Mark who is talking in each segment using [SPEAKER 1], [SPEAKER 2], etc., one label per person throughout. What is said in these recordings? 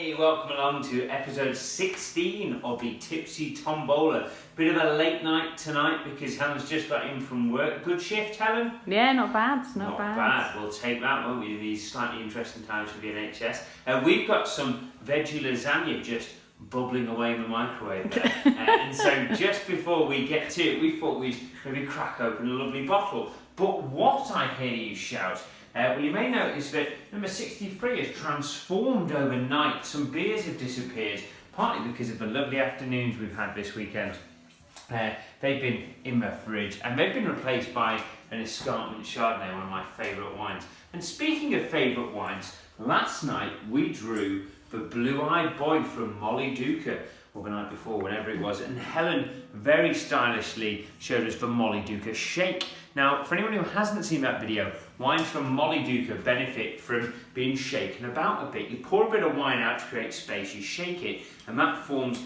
[SPEAKER 1] Hey, welcome along to episode 16 of the Tipsy Tombola. Bit of a late night tonight because Helen's just got in from work. Good shift, Helen?
[SPEAKER 2] Yeah, not bad, not bad.
[SPEAKER 1] We'll take that, won't we, in these slightly interesting times for the NHS. We've got some veggie lasagna just bubbling away in the microwave there. And so just before we get to it, we thought we'd maybe crack open a lovely bottle. But what I hear you shout, well, you may notice that number 63 has transformed overnight. Some beers have disappeared, partly because of the lovely afternoons we've had this weekend. They've been in my fridge and they've been replaced by an instalment Chardonnay, one of my favourite wines. And speaking of favourite wines, last night we drew the Blue-Eyed Boy from Molly Duca, or the night before, whenever it was, and Helen very stylishly showed us the Molly Duca shake. Now, for anyone who hasn't seen that video, wines from Molly Duca benefit from being shaken about a bit. You pour a bit of wine out to create space, you shake it, and that forms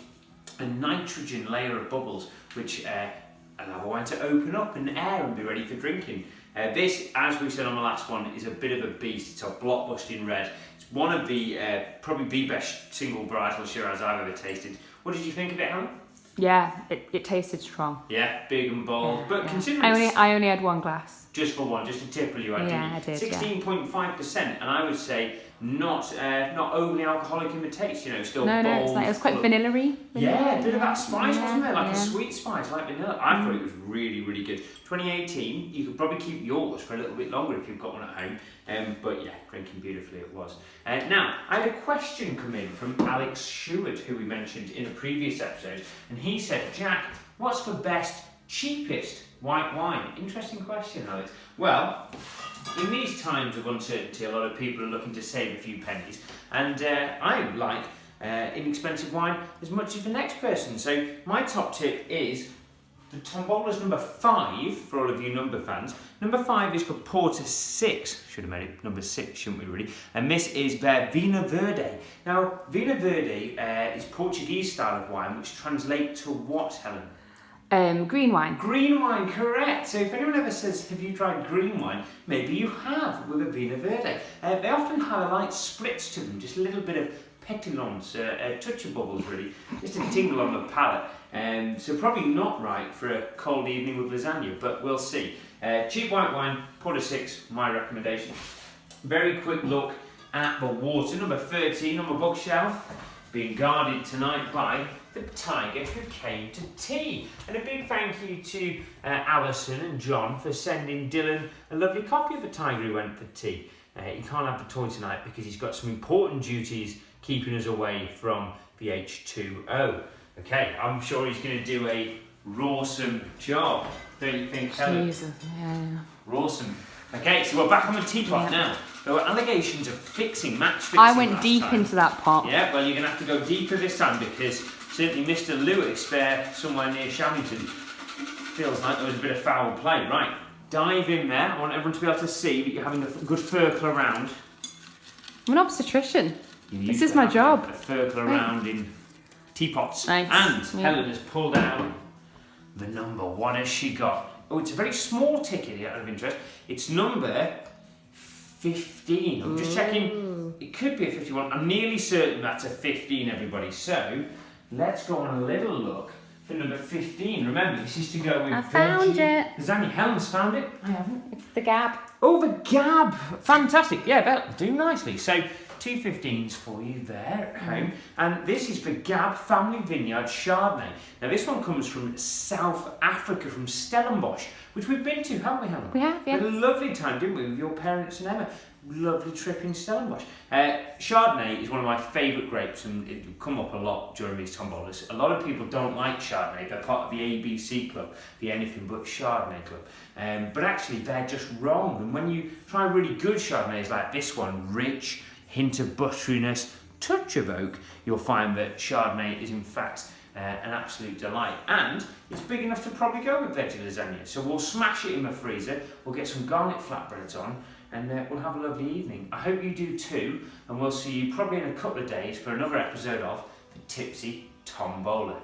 [SPEAKER 1] a nitrogen layer of bubbles, which allow the wine to open up and air and be ready for drinking. This, as we said on the last one, is a bit of a beast. It's a blockbusting red. It's one of the, probably the best single varietal Shiraz I've ever tasted. What did you think of it, Helen?
[SPEAKER 2] Yeah, it tasted strong.
[SPEAKER 1] Yeah, big and bold.
[SPEAKER 2] Yeah,
[SPEAKER 1] but
[SPEAKER 2] yeah.
[SPEAKER 1] considering
[SPEAKER 2] I only had one glass.
[SPEAKER 1] Just for one, just a tipple you had.
[SPEAKER 2] Yeah, I did.
[SPEAKER 1] 16.5%, and I would say not overly alcoholic in the taste. You know, still
[SPEAKER 2] No,
[SPEAKER 1] bold.
[SPEAKER 2] it was quite vanilla-y.
[SPEAKER 1] Yeah, a bit of that spice, wasn't there? Like
[SPEAKER 2] yeah.
[SPEAKER 1] a sweet spice, like vanilla. I thought it was really, really good. 2018, you could probably keep yours for a little bit longer if you've got one at home. But yeah, drinking beautifully it was. Now, I had a question come in from Alex Stewart, who we mentioned in a previous episode, and he said, Jack, what's the best, cheapest white wine? Interesting question, Alex. Well, in these times of uncertainty, a lot of people are looking to save a few pennies, and I like inexpensive wine as much as the next person. So my top tip is the Tombola's number 5, for all of you number fans. Number 5 is for Porter 6. Should have made it number 6, shouldn't we really? And this is their Vinho Verde. Now, Vinho Verde is Portuguese style of wine, which translates to what, Helen?
[SPEAKER 2] Green wine.
[SPEAKER 1] Green wine, correct. So if anyone ever says, have you tried green wine? Maybe you have with a Vinho Verde. They often have a light spritz to them, just a little bit of petillance, a touch of bubbles really, just a tingle on the palate. So probably not right for a cold evening with lasagna, but we'll see. Cheap white wine, Porter 6, my recommendation. Very quick look at the water, number 13 on the bookshelf, being guarded tonight by the tiger who came to tea. And a big thank you to Alison and John for sending Dylan a lovely copy of the tiger who went for tea. He can't have the toy tonight because he's got some important duties keeping us away from the H2O. Okay, I'm sure he's going to do a rawsome job. Don't you think, Helen?
[SPEAKER 2] Jesus, yeah.
[SPEAKER 1] Rawsome. Okay, so we're back on the teapot now. There were allegations of match fixing
[SPEAKER 2] I went deep
[SPEAKER 1] time.
[SPEAKER 2] into that pot.
[SPEAKER 1] Yeah, well, you're going to have to go deeper this time because certainly Mr. Lewis there, somewhere near Shamington, feels like there was a bit of foul play. Right, dive in there. I want everyone to be able to see that you're having a good circle around.
[SPEAKER 2] I'm an obstetrician. This is my job.
[SPEAKER 1] A circle around in teapots.
[SPEAKER 2] Nice.
[SPEAKER 1] And Helen has pulled out the number. What has she got? Oh, it's a very small ticket here, out of interest. It's number 15. I'm just checking. It could be a 51. I'm nearly certain that's a 15, everybody. So let's go on a little look for number 15. Remember, this is to go with
[SPEAKER 2] I found it.
[SPEAKER 1] Lasagna. Helen's found it. I haven't.
[SPEAKER 2] It's the Gab.
[SPEAKER 1] Oh, the Gab. Fantastic. Yeah, that'll do nicely. So 2 15s for you there at home. And this is the Gab Family Vineyard Chardonnay. Now, this one comes from South Africa, from Stellenbosch, which we've been to, haven't we, Helen?
[SPEAKER 2] We have, yeah.
[SPEAKER 1] We had a lovely time, didn't we, with your parents and Emma? Lovely trip in Stellenbosch. Chardonnay is one of my favourite grapes, and it will come up a lot during these tombolas. A lot of people don't like Chardonnay. They're part of the ABC club, the Anything But Chardonnay club. But actually, they're just wrong. And when you try really good Chardonnays like this one, rich, hint of butteriness, touch of oak, you'll find that Chardonnay is in fact an absolute delight. And it's big enough to probably go with veggie lasagna. So we'll smash it in the freezer, we'll get some garlic flatbreads on, and we'll have a lovely evening. I hope you do too, and we'll see you probably in a couple of days for another episode of the Tipsy Tombola.